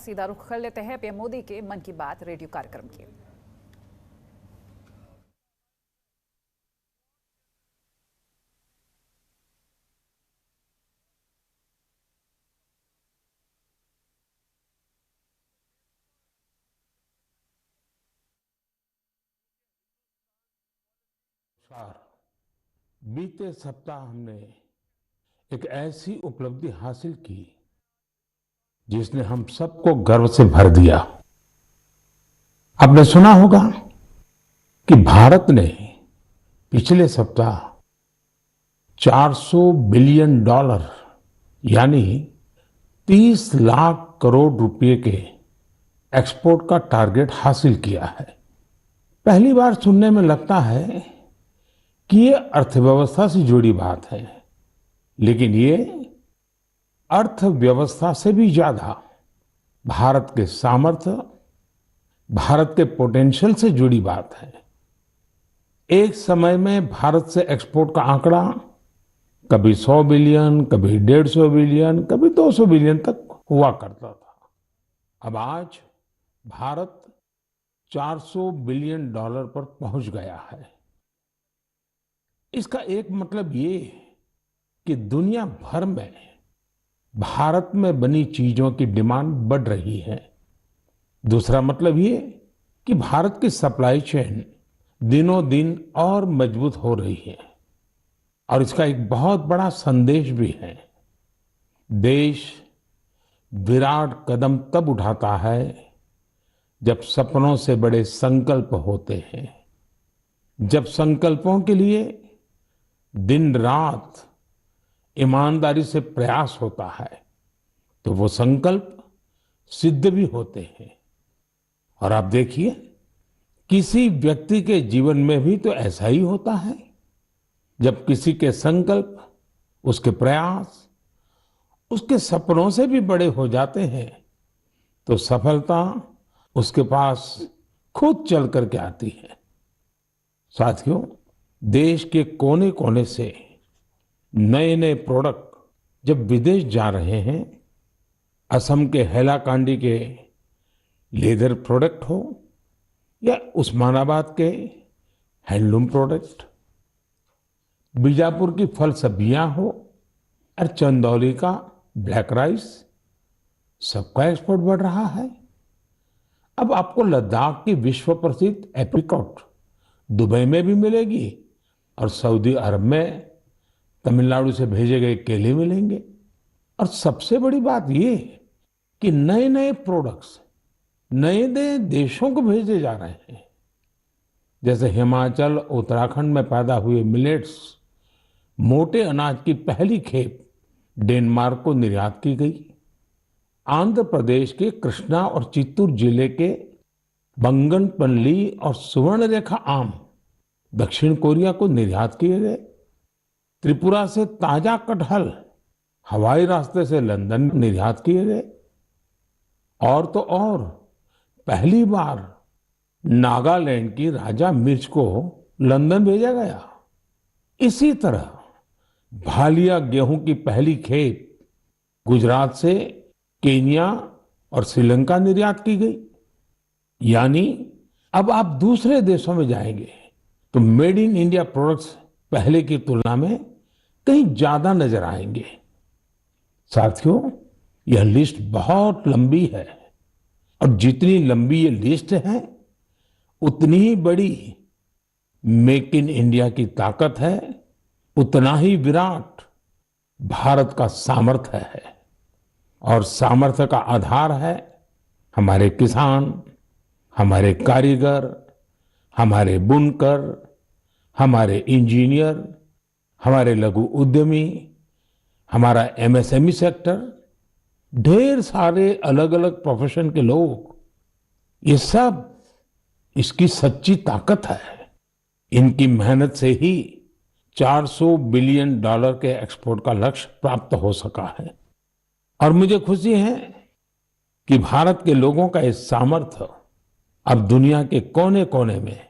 सीधा रुख कर लेते हैं पीएम मोदी के मन की बात रेडियो कार्यक्रम की। बीते सप्ताह हमने एक ऐसी उपलब्धि हासिल की जिसने हम सबको गर्व से भर दिया। आपने सुना होगा कि भारत ने पिछले सप्ताह 400 बिलियन डॉलर यानी 30 लाख करोड़ रुपए के एक्सपोर्ट का टारगेट हासिल किया है। पहली बार सुनने में लगता है कि ये अर्थव्यवस्था से जुड़ी बात है, लेकिन ये अर्थव्यवस्था से भी ज्यादा भारत के सामर्थ्य, भारत के पोटेंशियल से जुड़ी बात है। एक समय में भारत से एक्सपोर्ट का आंकड़ा कभी 100 बिलियन, कभी 150 बिलियन, कभी 200 बिलियन तक हुआ करता था। अब आज भारत 400 बिलियन डॉलर पर पहुंच गया है। इसका एक मतलब ये कि दुनिया भर में भारत में बनी चीजों की डिमांड बढ़ रही है। दूसरा मतलब ये कि भारत की सप्लाई चेन दिनों दिन और मजबूत हो रही है। और इसका एक बहुत बड़ा संदेश भी है। देश विराट कदम तब उठाता है जब सपनों से बड़े संकल्प होते हैं, जब संकल्पों के लिए दिन रात ईमानदारी से प्रयास होता है तो वो संकल्प सिद्ध भी होते हैं। और आप देखिए, किसी व्यक्ति के जीवन में भी तो ऐसा ही होता है। जब किसी के संकल्प, उसके प्रयास, उसके सपनों से भी बड़े हो जाते हैं तो सफलता उसके पास खुद चल करके आती है। साथियों, देश के कोने कोने से नए नए प्रोडक्ट जब विदेश जा रहे हैं, असम के हैलाकांडी के लेदर प्रोडक्ट हो या उस्मानाबाद के हैंडलूम प्रोडक्ट, बीजापुर की फल सब्जियां हो और चंदौली का ब्लैक राइस, सबका एक्सपोर्ट बढ़ रहा है। अब आपको लद्दाख की विश्व प्रसिद्ध एप्रिकॉट दुबई में भी मिलेगी और सऊदी अरब में तमिलनाडु से भेजे गए केले मिलेंगे। और सबसे बड़ी बात ये कि नए नए प्रोडक्ट्स नए नए देशों को भेजे जा रहे हैं। जैसे हिमाचल, उत्तराखंड में पैदा हुए मिलेट्स, मोटे अनाज की पहली खेप डेनमार्क को निर्यात की गई। आंध्र प्रदेश के कृष्णा और चित्तूर जिले के बंगनपल्ली और सुवर्णरेखा आम दक्षिण कोरिया को निर्यात किए गए। त्रिपुरा से ताजा कटहल हवाई रास्ते से लंदन निर्यात किए गए। और तो और पहली बार नागालैंड की राजा मिर्च को लंदन भेजा गया। इसी तरह भालिया गेहूं की पहली खेप गुजरात से केन्या और श्रीलंका निर्यात की गई। यानी अब आप दूसरे देशों में जाएंगे तो मेड इन इंडिया प्रोडक्ट्स पहले की तुलना में कहीं ज्यादा नजर आएंगे। साथियों, यह लिस्ट बहुत लंबी है और जितनी लंबी ये लिस्ट है उतनी ही बड़ी मेक इन इंडिया की ताकत है, उतना ही विराट भारत का सामर्थ्य है। और सामर्थ्य का आधार है हमारे किसान, हमारे कारीगर, हमारे बुनकर, हमारे इंजीनियर, हमारे लघु उद्यमी, हमारा एमएसएमई सेक्टर, ढेर सारे अलग अलग प्रोफेशन के लोग, ये सब इसकी सच्ची ताकत है। इनकी मेहनत से ही 400 बिलियन डॉलर के एक्सपोर्ट का लक्ष्य प्राप्त हो सका है। और मुझे खुशी है कि भारत के लोगों का इस सामर्थ्य अब दुनिया के कोने कोने में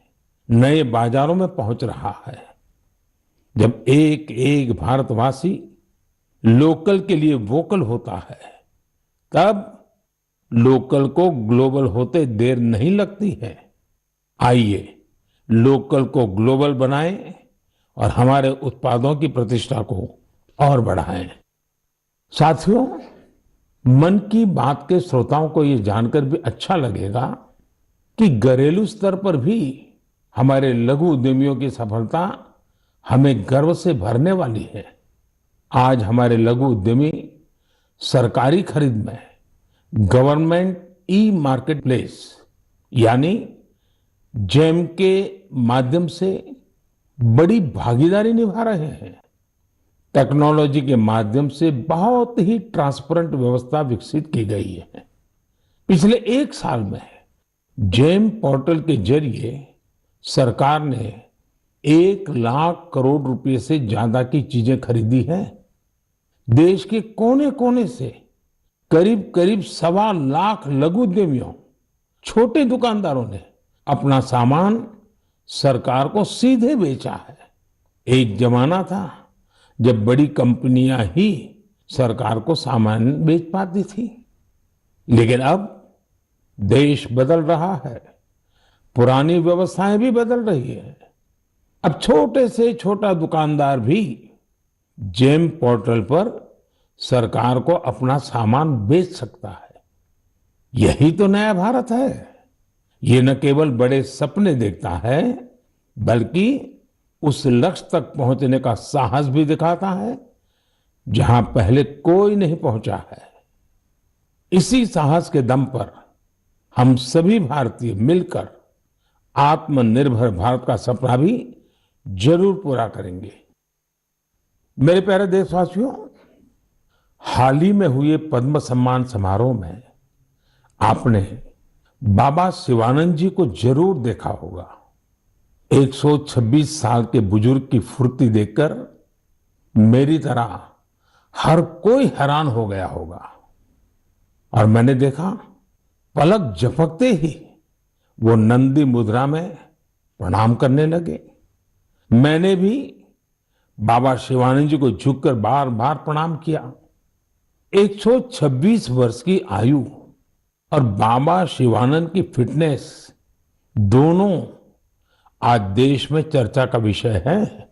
नए बाजारों में पहुंच रहा है। जब एक एक भारतवासी लोकल के लिए वोकल होता है, तब लोकल को ग्लोबल होते देर नहीं लगती है। आइए लोकल को ग्लोबल बनाएं और हमारे उत्पादों की प्रतिष्ठा को और बढ़ाएं। साथियों, मन की बात के श्रोताओं को ये जानकर भी अच्छा लगेगा कि घरेलू स्तर पर भी हमारे लघु उद्यमियों की सफलता हमें गर्व से भरने वाली है। आज हमारे लघु उद्यमी सरकारी खरीद में गवर्नमेंट ई मार्केट प्लेस यानी जेम के माध्यम से बड़ी भागीदारी निभा रहे हैं। टेक्नोलॉजी के माध्यम से बहुत ही ट्रांसपेरेंट व्यवस्था विकसित की गई है। पिछले 1 साल में जेम पोर्टल के जरिए सरकार ने 1 लाख करोड़ रुपए से ज्यादा की चीजें खरीदी हैं। देश के कोने कोने से करीब करीब 1.25 लाख लघु उद्यमियों, छोटे दुकानदारों ने अपना सामान सरकार को सीधे बेचा है। एक जमाना था जब बड़ी कंपनियां ही सरकार को सामान बेच पाती थी, लेकिन अब देश बदल रहा है, पुरानी व्यवस्थाएं भी बदल रही है। अब छोटे से छोटा दुकानदार भी जेम पोर्टल पर सरकार को अपना सामान बेच सकता है। यही तो नया भारत है। ये न केवल बड़े सपने देखता है, बल्कि उस लक्ष्य तक पहुंचने का साहस भी दिखाता है जहां पहले कोई नहीं पहुंचा है। इसी साहस के दम पर हम सभी भारतीय मिलकर आत्मनिर्भर भारत का सपना भी जरूर पूरा करेंगे। मेरे प्यारे देशवासियों, हाल ही में हुए पद्म सम्मान समारोह में आपने बाबा शिवानंद जी को जरूर देखा होगा। 126 साल के बुजुर्ग की फुर्ती देखकर मेरी तरह हर कोई हैरान हो गया होगा। और मैंने देखा, पलक झपकते ही वो नंदी मुद्रा में प्रणाम करने लगे। मैंने भी बाबा शिवानंद जी को झुककर बार बार प्रणाम किया। 126 वर्ष की आयु और बाबा शिवानंद की फिटनेस दोनों आज देश में चर्चा का विषय है।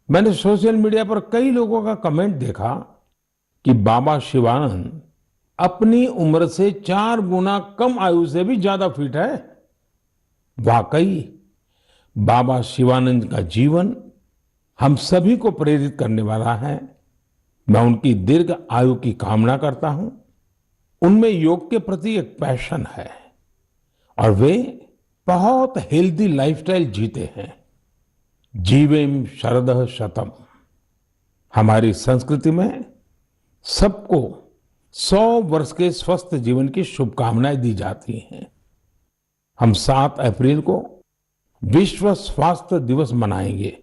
मैंने सोशल मीडिया पर कई लोगों का कमेंट देखा कि बाबा शिवानंद अपनी उम्र से 4 गुना कम आयु से भी ज्यादा फिट है। वाकई बाबा शिवानंद का जीवन हम सभी को प्रेरित करने वाला है। मैं उनकी दीर्घ आयु की कामना करता हूं। उनमें योग के प्रति एक पैशन है और वे बहुत हेल्दी लाइफस्टाइल जीते हैं। जीवेम शरदः शतम। हमारी संस्कृति में सबको 100 वर्ष के स्वस्थ जीवन की शुभकामनाएं दी जाती हैं। हम 7 अप्रैल को विश्व स्वास्थ्य दिवस मनाएंगे।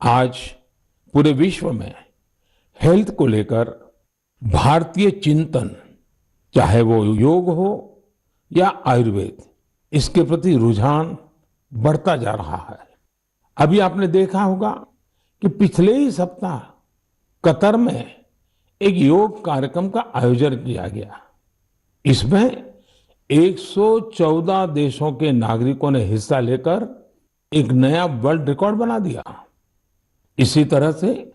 आज पूरे विश्व में हेल्थ को लेकर भारतीय चिंतन, चाहे वो योग हो या आयुर्वेद, इसके प्रति रुझान बढ़ता जा रहा है। अभी आपने देखा होगा कि पिछले ही सप्ताह कतर में एक योग कार्यक्रम का आयोजन किया गया। इसमें 114 देशों के नागरिकों ने हिस्सा लेकर एक नया वर्ल्ड रिकॉर्ड बना दिया। इसी तरह से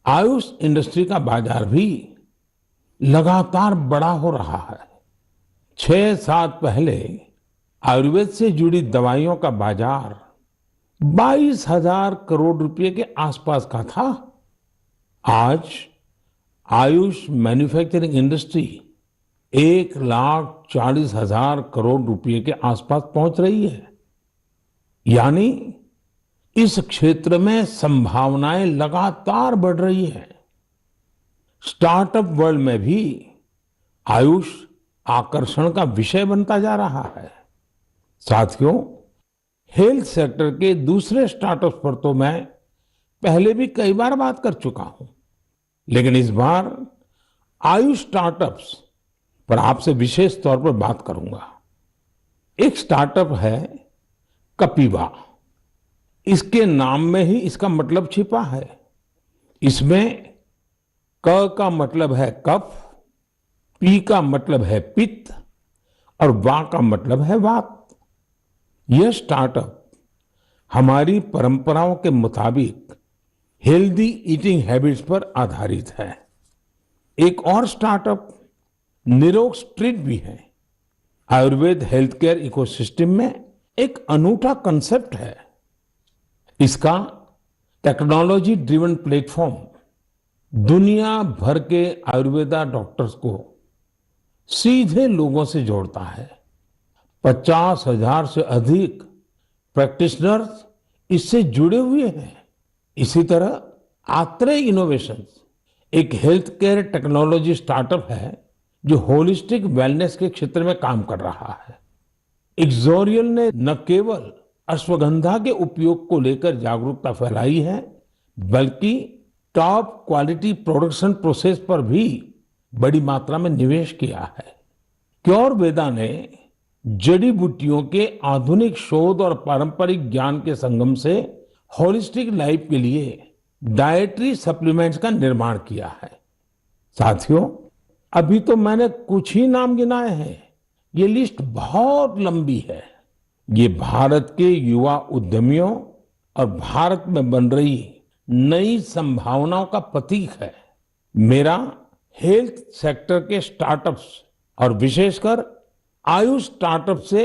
आयुष इंडस्ट्री का बाजार भी लगातार बड़ा हो रहा है। 6 साल पहले आयुर्वेद से जुड़ी दवाइयों का बाजार 22,000 करोड़ रुपए के आसपास का था। आज आयुष मैन्युफैक्चरिंग इंडस्ट्री 1,40,000 करोड़ रुपए के आसपास पहुंच रही है। यानी इस क्षेत्र में संभावनाएं लगातार बढ़ रही हैं। स्टार्टअप वर्ल्ड में भी आयुष आकर्षण का विषय बनता जा रहा है। साथियों, हेल्थ सेक्टर के दूसरे स्टार्टअप्स पर तो मैं पहले भी कई बार बात कर चुका हूं, लेकिन इस बार आयुष स्टार्टअप्स पर आपसे विशेष तौर पर बात करूंगा। एक स्टार्टअप है कपिवा। इसके नाम में ही इसका मतलब छिपा है। इसमें क का मतलब है कफ, पी का मतलब है पित्त और वा का मतलब है वात। यह स्टार्टअप हमारी परंपराओं के मुताबिक हेल्दी ईटिंग हैबिट्स पर आधारित है। एक और स्टार्टअप निरोग स्ट्रीट भी है। आयुर्वेद हेल्थ केयर इकोसिस्टम में एक अनूठा कंसेप्ट है। इसका टेक्नोलॉजी ड्रिवन प्लेटफॉर्म दुनिया भर के आयुर्वेदा डॉक्टर्स को सीधे लोगों से जोड़ता है। 50,000 से अधिक प्रैक्टिशनर्स इससे जुड़े हुए हैं। इसी तरह आत्रे इनोवेशंस एक हेल्थ केयर टेक्नोलॉजी स्टार्टअप है जो होलिस्टिक वेलनेस के क्षेत्र में काम कर रहा है। इक्सोरियल ने न केवल अश्वगंधा के उपयोग को लेकर जागरूकता फैलाई है, बल्कि टॉप क्वालिटी प्रोडक्शन प्रोसेस पर भी बड़ी मात्रा में निवेश किया है। क्योरवेदा ने जड़ी बूटियों के आधुनिक शोध और पारंपरिक ज्ञान के संगम से होलिस्टिक लाइफ के लिए डाइटरी सप्लीमेंट्स का निर्माण किया है। साथियों, अभी तो मैंने कुछ ही नाम गिनाए हैं, ये लिस्ट बहुत लंबी है। ये भारत के युवा उद्यमियों और भारत में बन रही नई संभावनाओं का प्रतीक है। मेरा हेल्थ सेक्टर के स्टार्टअप्स और विशेषकर आयुष स्टार्टअप से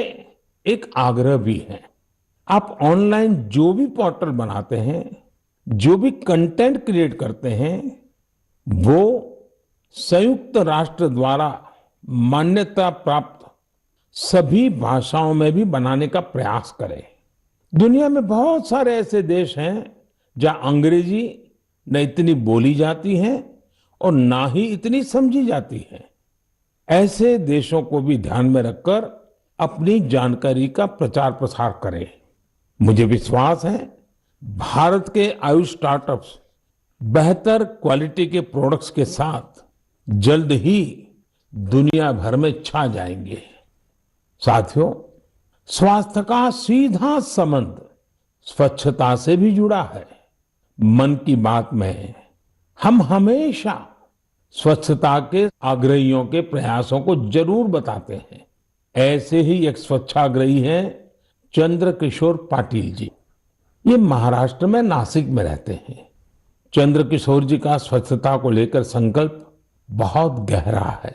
एक आग्रह भी है। आप ऑनलाइन जो भी पोर्टल बनाते हैं, जो भी कंटेंट क्रिएट करते हैं, वो संयुक्त राष्ट्र द्वारा मान्यता प्राप्त सभी भाषाओं में भी बनाने का प्रयास करें। दुनिया में बहुत सारे ऐसे देश हैं जहां अंग्रेजी न इतनी बोली जाती है और ना ही इतनी समझी जाती है। ऐसे देशों को भी ध्यान में रखकर अपनी जानकारी का प्रचार प्रसार करें। मुझे विश्वास है भारत के आयुष स्टार्टअप्स बेहतर क्वालिटी के प्रोडक्ट्स के साथ जल्द ही दुनिया भर में छा जाएंगे। साथियों, स्वास्थ्य का सीधा संबंध स्वच्छता से भी जुड़ा है। मन की बात में हम हमेशा स्वच्छता के आग्रहियों के प्रयासों को जरूर बताते हैं। ऐसे ही एक स्वच्छाग्रही हैं चंद्रकिशोर पाटिल जी। ये महाराष्ट्र में नासिक में रहते हैं। चंद्रकिशोर जी का स्वच्छता को लेकर संकल्प बहुत गहरा है।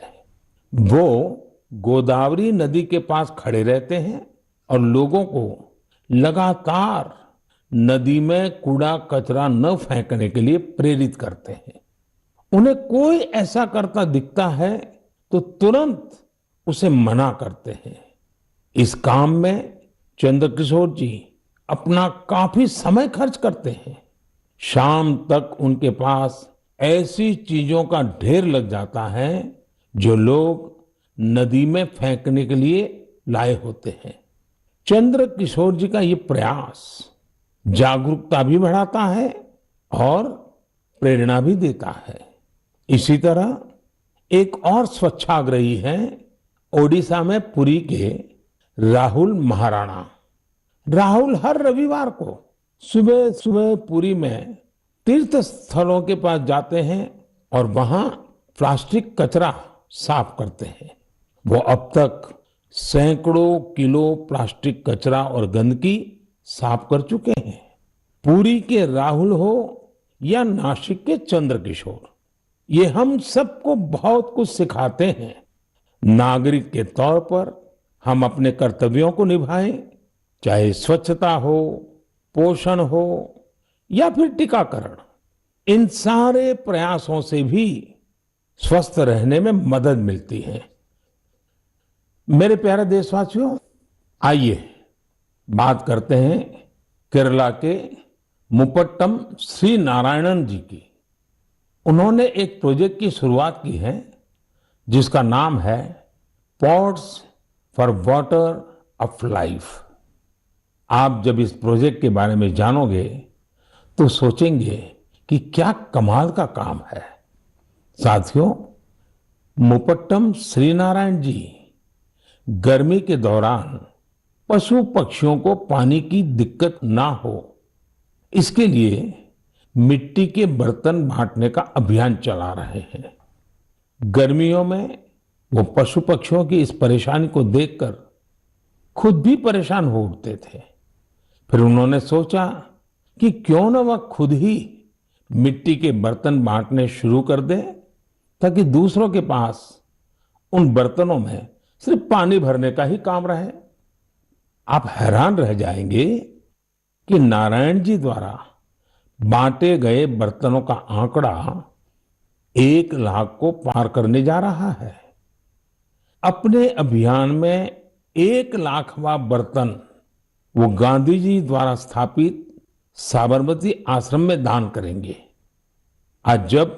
वो गोदावरी नदी के पास खड़े रहते हैं और लोगों को लगातार नदी में कूड़ा कचरा न फेंकने के लिए प्रेरित करते हैं। उन्हें कोई ऐसा करता दिखता है तो तुरंत उसे मना करते हैं। इस काम में चंद्रकिशोर जी अपना काफी समय खर्च करते हैं। शाम तक उनके पास ऐसी चीजों का ढेर लग जाता है जो लोग नदी में फेंकने के लिए लाए होते हैं। चंद्रकिशोर जी का ये प्रयास जागरूकता भी बढ़ाता है और प्रेरणा भी देता है। इसी तरह एक और स्वच्छाग्रही हैं ओडिशा में पुरी के राहुल महाराणा। राहुल हर रविवार को सुबह सुबह पुरी में तीर्थ स्थलों के पास जाते हैं और वहां प्लास्टिक कचरा साफ करते हैं। वो अब तक सैकड़ों किलो प्लास्टिक कचरा और गंदगी साफ कर चुके हैं। पुरी के राहुल हो या नासिक के चंद्रकिशोर, ये हम सबको बहुत कुछ सिखाते हैं। नागरिक के तौर पर हम अपने कर्तव्यों को निभाएं, चाहे स्वच्छता हो, पोषण हो या फिर टीकाकरण। इन सारे प्रयासों से भी स्वस्थ रहने में मदद मिलती है। मेरे प्यारे देशवासियों, आइए बात करते हैं केरला के मुपट्टम श्री नारायणन जी की। उन्होंने एक प्रोजेक्ट की शुरुआत की है जिसका नाम है pots for water of life. आप जब इस प्रोजेक्ट के बारे में जानोगे तो सोचेंगे कि क्या कमाल का काम है। साथियों, मुपट्टम श्रीनारायण जी गर्मी के दौरान पशु पक्षियों को पानी की दिक्कत ना हो, इसके लिए मिट्टी के बर्तन बांटने का अभियान चला रहे हैं। गर्मियों में वो पशु पक्षियों की इस परेशानी को देखकर खुद भी परेशान हो उठते थे। फिर उन्होंने सोचा कि क्यों न वह खुद ही मिट्टी के बर्तन बांटने शुरू कर दे, ताकि दूसरों के पास उन बर्तनों में सिर्फ पानी भरने का ही काम रहे। आप हैरान रह जाएंगे कि नारायण जी द्वारा बांटे गए बर्तनों का आंकड़ा 1 लाख को पार करने जा रहा है। अपने अभियान में 1 लाखवां बर्तन वो गांधी जी द्वारा स्थापित साबरमती आश्रम में दान करेंगे। आज जब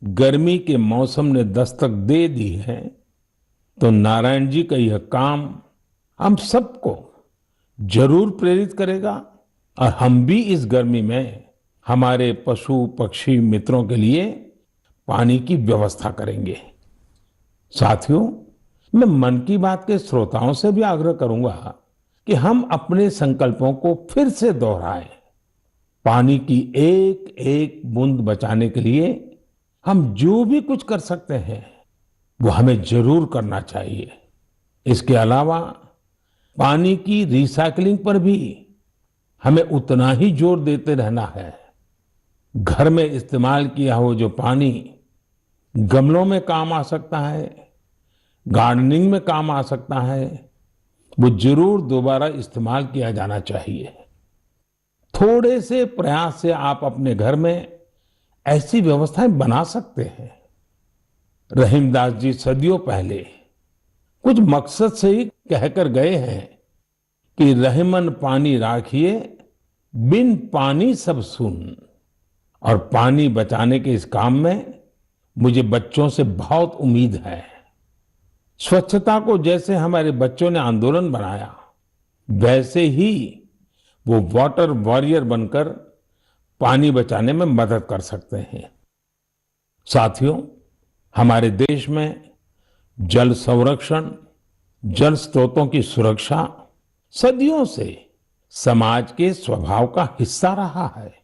गर्मी के मौसम ने दस्तक दे दी है, तो नारायण जी का यह काम हम सबको जरूर प्रेरित करेगा और हम भी इस गर्मी में हमारे पशु पक्षी मित्रों के लिए पानी की व्यवस्था करेंगे। साथियों, मैं मन की बात के श्रोताओं से भी आग्रह करूंगा कि हम अपने संकल्पों को फिर से दोहराएं। पानी की एक एक बूंद बचाने के लिए हम जो भी कुछ कर सकते हैं वो हमें जरूर करना चाहिए। इसके अलावा पानी की रिसाइकलिंग पर भी हमें उतना ही जोर देते रहना है। घर में इस्तेमाल किया हो जो पानी गमलों में काम आ सकता है, गार्डनिंग में काम आ सकता है, वो जरूर दोबारा इस्तेमाल किया जाना चाहिए। थोड़े से प्रयास से आप अपने घर में ऐसी व्यवस्थाएं बना सकते हैं। रहीमदास जी सदियों पहले कुछ मकसद से ही कहकर गए हैं कि रहमन पानी राखिए, बिन पानी सब सुन। और पानी बचाने के इस काम में मुझे बच्चों से बहुत उम्मीद है। स्वच्छता को जैसे हमारे बच्चों ने आंदोलन बनाया, वैसे ही वो वाटर वॉरियर बनकर पानी बचाने में मदद कर सकते हैं। साथियों, हमारे देश में जल संरक्षण, जल स्रोतों की सुरक्षा सदियों से समाज के स्वभाव का हिस्सा रहा है।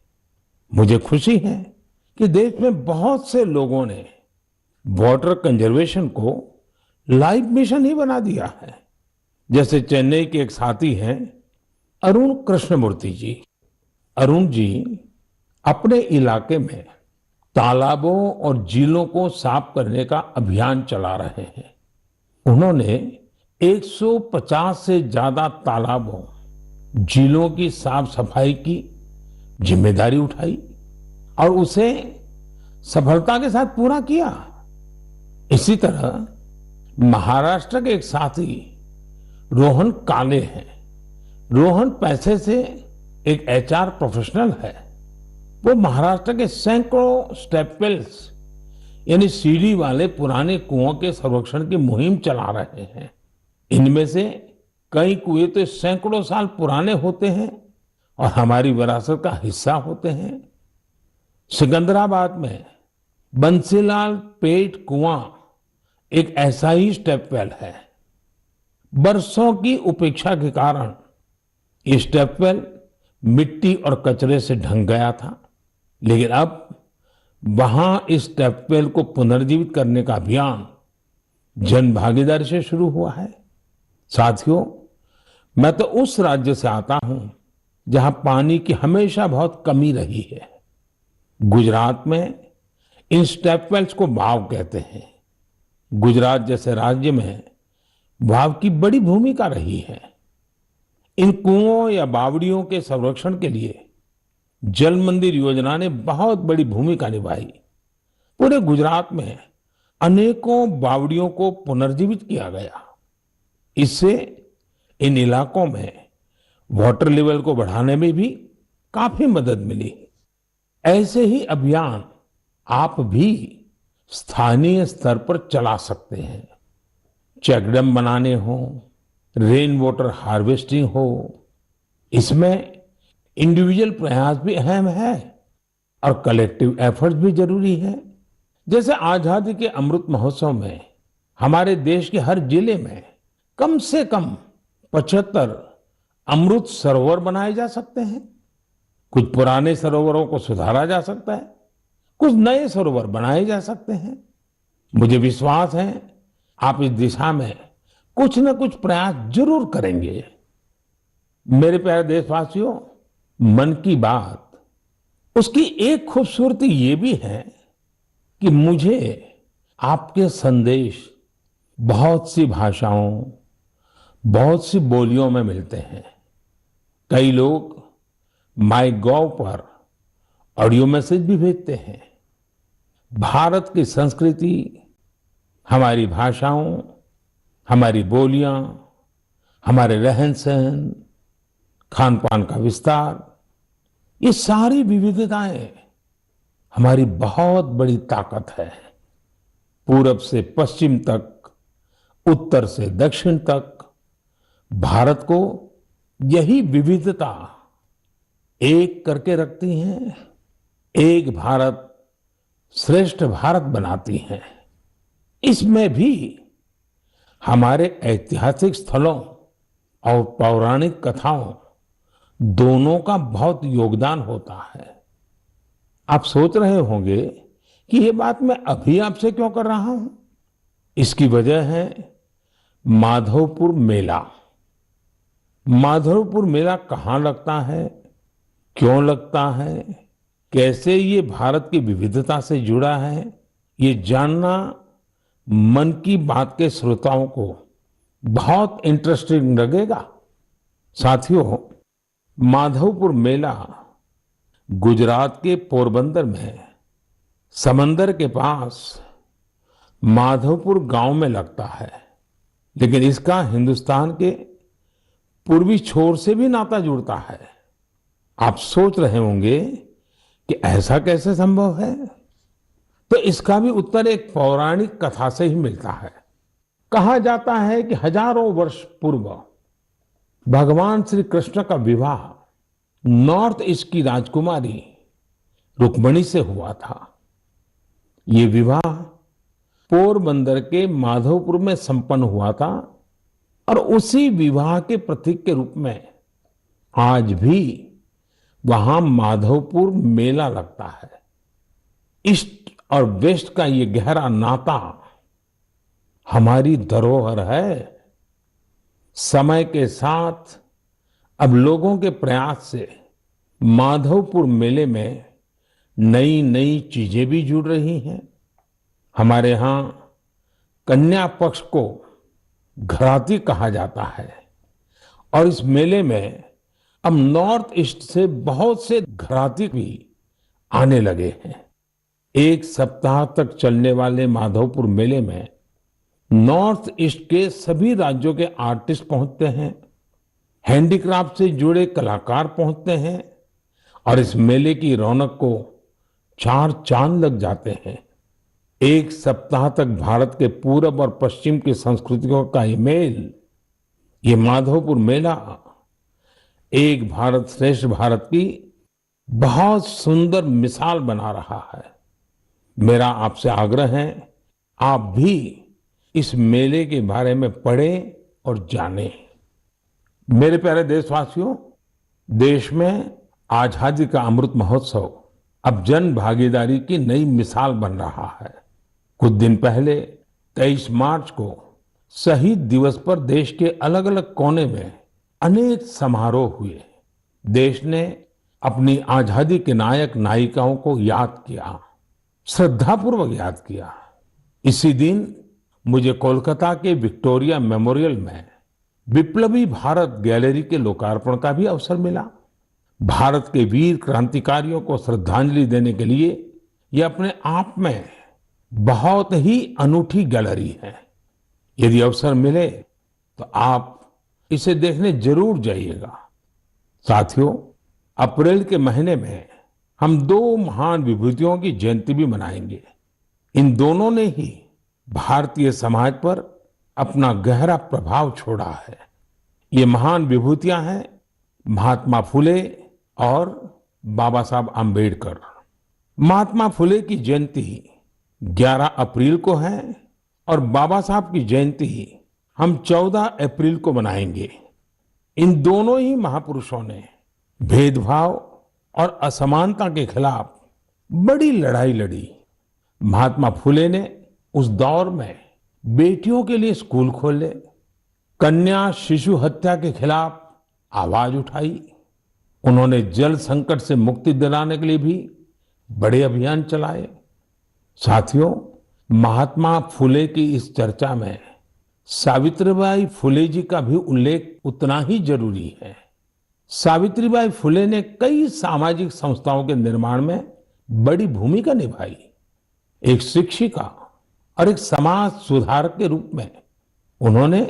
मुझे खुशी है कि देश में बहुत से लोगों ने वाटर कंजर्वेशन को लाइफ मिशन ही बना दिया है। जैसे चेन्नई के एक साथी हैं अरुण कृष्णमूर्ति जी। अरुण जी अपने इलाके में तालाबों और झीलों को साफ करने का अभियान चला रहे हैं। उन्होंने 150 से ज्यादा तालाबों, झीलों की साफ सफाई की जिम्मेदारी उठाई और उसे सफलता के साथ पूरा किया। इसी तरह महाराष्ट्र के एक साथी रोहन काले हैं। रोहन पैसे से एक एचआर प्रोफेशनल है। वो महाराष्ट्र के सैकड़ों स्टेप वेल्स यानी सीढ़ी वाले पुराने कुओं के संरक्षण की मुहिम चला रहे हैं। इनमें से कई कुएं तो सैकड़ों साल पुराने होते हैं और हमारी विरासत का हिस्सा होते हैं। सिकंदराबाद में बंसीलाल पेट कुआं एक ऐसा ही स्टेप वेल है। बरसों की उपेक्षा के कारण ये स्टेप वेल मिट्टी और कचरे से ढंक गया था, लेकिन अब वहां इस स्टेप वेल को पुनर्जीवित करने का अभियान जन भागीदारी से शुरू हुआ है। साथियों, मैं तो उस राज्य से आता हूं जहां पानी की हमेशा बहुत कमी रही है। गुजरात में इन स्टेप वेल्स को वाव कहते हैं। गुजरात जैसे राज्य में वाव की बड़ी भूमिका रही है। इन कुओं या बावड़ियों के संरक्षण के लिए जल मंदिर योजना ने बहुत बड़ी भूमिका निभाई। पूरे गुजरात में अनेकों बावड़ियों को पुनर्जीवित किया गया। इससे इन इलाकों में वाटर लेवल को बढ़ाने में भी काफी मदद मिली। ऐसे ही अभियान आप भी स्थानीय स्तर पर चला सकते हैं। चेकडैम बनाने हो, रेन वाटर हार्वेस्टिंग हो, इसमें इंडिविजुअल प्रयास भी अहम है और कलेक्टिव एफर्ट्स भी जरूरी है। जैसे आजादी के अमृत महोत्सव में हमारे देश के हर जिले में कम से कम 75 अमृत सरोवर बनाए जा सकते हैं। कुछ पुराने सरोवरों को सुधारा जा सकता है, कुछ नए सरोवर बनाए जा सकते हैं। मुझे विश्वास है आप इस दिशा में कुछ न कुछ प्रयास जरूर करेंगे। मेरे प्यारे देशवासियों, मन की बात, उसकी एक खूबसूरती ये भी है कि मुझे आपके संदेश बहुत सी भाषाओं, बहुत सी बोलियों में मिलते हैं। कई लोग माई गॉव पर ऑडियो मैसेज भी भेजते हैं। भारत की संस्कृति, हमारी भाषाओं, हमारी बोलियां, हमारे रहन सहन, खान पान का विस्तार, ये सारी विविधताएं हमारी बहुत बड़ी ताकत है। पूरब से पश्चिम तक, उत्तर से दक्षिण तक, भारत को यही विविधता एक करके रखती हैं, एक भारत श्रेष्ठ भारत बनाती हैं। इसमें भी हमारे ऐतिहासिक स्थलों और पौराणिक कथाओं दोनों का बहुत योगदान होता है। आप सोच रहे होंगे कि ये बात मैं अभी आपसे क्यों कर रहा हूं। इसकी वजह है माधवपुर मेला। माधवपुर मेला कहाँ लगता है, क्यों लगता है, कैसे ये भारत की विविधता से जुड़ा है, ये जानना मन की बात के श्रोताओं को बहुत इंटरेस्टिंग लगेगा। साथियों, माधवपुर मेला गुजरात के पोरबंदर में समंदर के पास माधवपुर गांव में लगता है, लेकिन इसका हिंदुस्तान के पूर्वी छोर से भी नाता जुड़ता है। आप सोच रहे होंगे कि ऐसा कैसे संभव है, तो इसका भी उत्तर एक पौराणिक कथा से ही मिलता है। कहा जाता है कि हजारों वर्ष पूर्व भगवान श्री कृष्ण का विवाह नॉर्थ ईस्ट की राजकुमारी रुक्मिणी से हुआ था। ये विवाह पोरबंदर के माधवपुर में संपन्न हुआ था और उसी विवाह के प्रतीक के रूप में आज भी वहां माधवपुर मेला लगता है। ईस्ट और वेस्ट का ये गहरा नाता हमारी धरोहर है। समय के साथ अब लोगों के प्रयास से माधवपुर मेले में नई नई चीजें भी जुड़ रही हैं। हमारे यहाँ कन्या पक्ष को घराती कहा जाता है और इस मेले में अब नॉर्थ ईस्ट से बहुत से घराती भी आने लगे हैं। एक सप्ताह तक चलने वाले माधवपुर मेले में नॉर्थ ईस्ट के सभी राज्यों के आर्टिस्ट पहुंचते हैं, हैंडीक्राफ्ट से जुड़े कलाकार पहुंचते हैं और इस मेले की रौनक को चार चांद लग जाते हैं। एक सप्ताह तक भारत के पूरब और पश्चिम की संस्कृतियों का ये मेल, ये माधवपुर मेला एक भारत श्रेष्ठ भारत की बहुत सुंदर मिसाल बना रहा है। मेरा आपसे आग्रह है, आप भी इस मेले के बारे में पढ़ें और जानें। मेरे प्यारे देशवासियों, देश में आजादी का अमृत महोत्सव अब जन भागीदारी की नई मिसाल बन रहा है। कुछ दिन पहले 23 मार्च को शहीद दिवस पर देश के अलग अलग कोने में अनेक समारोह हुए। देश ने अपनी आजादी के नायक नायिकाओं को याद किया, श्रद्धापूर्वक याद किया। इसी दिन मुझे कोलकाता के विक्टोरिया मेमोरियल में विप्लवी भारत गैलरी के लोकार्पण का भी अवसर मिला। भारत के वीर क्रांतिकारियों को श्रद्धांजलि देने के लिए यह अपने आप में बहुत ही अनूठी गैलरी है। यदि अवसर मिले तो आप इसे देखने जरूर जाइएगा। साथियों, अप्रैल के महीने में हम दो महान विभूतियों की जयंती भी मनाएंगे। इन दोनों ने ही भारतीय समाज पर अपना गहरा प्रभाव छोड़ा है। ये महान विभूतियां हैं महात्मा फुले और बाबा साहब आम्बेडकर। महात्मा फुले की जयंती 11 अप्रैल को है और बाबा साहब की जयंती हम 14 अप्रैल को मनाएंगे। इन दोनों ही महापुरुषों ने भेदभाव और असमानता के खिलाफ बड़ी लड़ाई लड़ी। महात्मा फुले ने उस दौर में बेटियों के लिए स्कूल खोले, कन्या शिशु हत्या के खिलाफ आवाज उठाई। उन्होंने जल संकट से मुक्ति दिलाने के लिए भी बड़े अभियान चलाए। साथियों, महात्मा फुले की इस चर्चा में सावित्रीबाई फुले जी का भी उल्लेख उतना ही जरूरी है। सावित्रीबाई फुले ने कई सामाजिक संस्थाओं के निर्माण में बड़ी भूमिका निभाई। एक शिक्षिका और एक समाज सुधारक के रूप में उन्होंने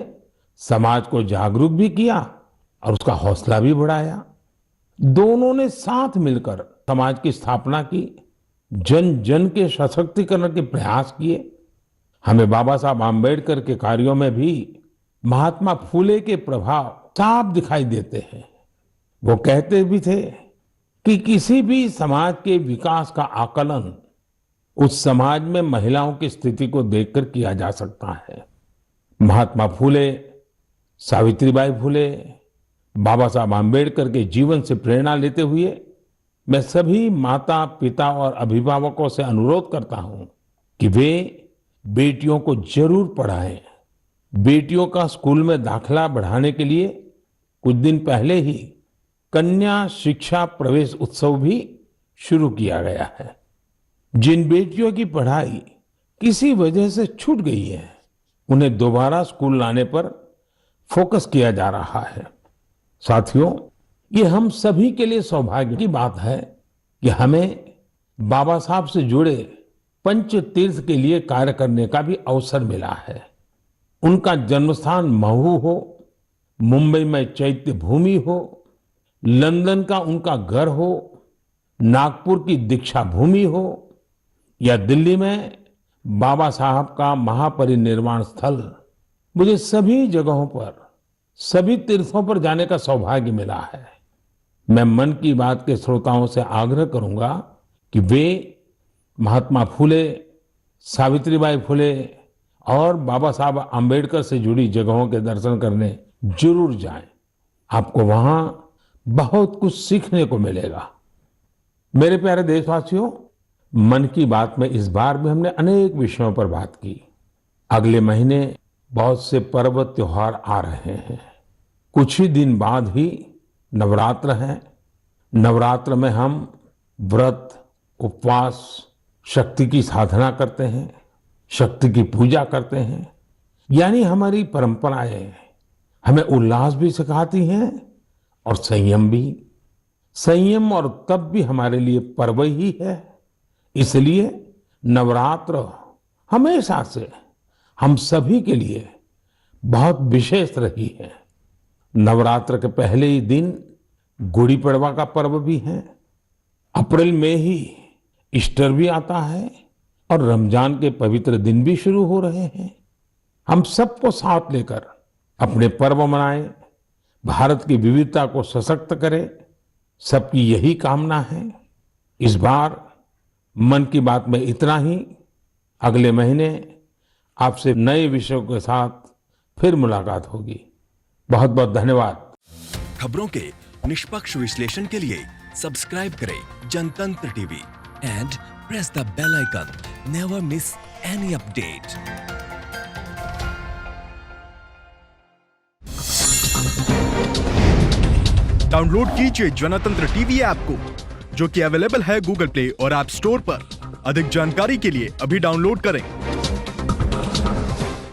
समाज को जागरूक भी किया और उसका हौसला भी बढ़ाया। दोनों ने साथ मिलकर समाज की स्थापना की, जन जन के सशक्तिकरण के प्रयास किए। हमें बाबा साहब आम्बेडकर के कार्यों में भी महात्मा फुले के प्रभाव साफ दिखाई देते हैं। वो कहते भी थे कि किसी भी समाज के विकास का आकलन उस समाज में महिलाओं की स्थिति को देखकर किया जा सकता है। महात्मा फुले, सावित्रीबाई फुले, बाबा साहब आम्बेडकर के जीवन से प्रेरणा लेते हुए मैं सभी माता पिता और अभिभावकों से अनुरोध करता हूं कि वे बेटियों को जरूर पढ़ाएं। बेटियों का स्कूल में दाखिला बढ़ाने के लिए कुछ दिन पहले ही कन्या शिक्षा प्रवेश उत्सव भी शुरू किया गया है। जिन बेटियों की पढ़ाई किसी वजह से छूट गई है, उन्हें दोबारा स्कूल लाने पर फोकस किया जा रहा है। साथियों, ये हम सभी के लिए सौभाग्य की बात है कि हमें बाबा साहब से जुड़े पंच तीर्थ के लिए कार्य करने का भी अवसर मिला है। उनका जन्मस्थान महू हो, मुंबई में चैत्य भूमि हो, लंदन का उनका घर हो, नागपुर की दीक्षा भूमि हो या दिल्ली में बाबा साहब का महापरिनिर्वाण स्थल, मुझे सभी जगहों पर, सभी तीर्थों पर जाने का सौभाग्य मिला है। मैं मन की बात के श्रोताओं से आग्रह करूंगा कि वे महात्मा फुले, सावित्रीबाई फुले और बाबा साहब आम्बेडकर से जुड़ी जगहों के दर्शन करने जरूर जाएं। आपको वहां बहुत कुछ सीखने को मिलेगा। मेरे प्यारे देशवासियों, मन की बात में इस बार भी हमने अनेक विषयों पर बात की। अगले महीने बहुत से पर्व त्योहार आ रहे हैं। कुछ ही दिन बाद ही नवरात्र है। नवरात्र में हम व्रत, उपवास, शक्ति की साधना करते हैं, शक्ति की पूजा करते हैं। यानी हमारी परंपराएं हमें उल्लास भी सिखाती हैं और संयम भी। संयम और तप भी हमारे लिए पर्व ही है। इसलिए नवरात्र हमेशा से हम सभी के लिए बहुत विशेष रही है। नवरात्र के पहले ही दिन गुड़ी पड़वा का पर्व भी है। अप्रैल में ही ईस्टर भी आता है और रमजान के पवित्र दिन भी शुरू हो रहे हैं। हम सबको साथ लेकर अपने पर्व मनाएं, भारत की विविधता को सशक्त करें, सबकी यही कामना है। इस बार मन की बात में इतना ही। अगले महीने आपसे नए विषयों के साथ फिर मुलाकात होगी। बहुत बहुत धन्यवाद। खबरों के निष्पक्ष विश्लेषण के लिए सब्सक्राइब करें Janatantra TV and press the bell icon. Never miss any update. Download कीजिए जनतंत्र टीवी ऐप को, जो कि अवेलेबल है गूगल प्ले और ऐप स्टोर पर। अधिक जानकारी के लिए अभी डाउनलोड करें।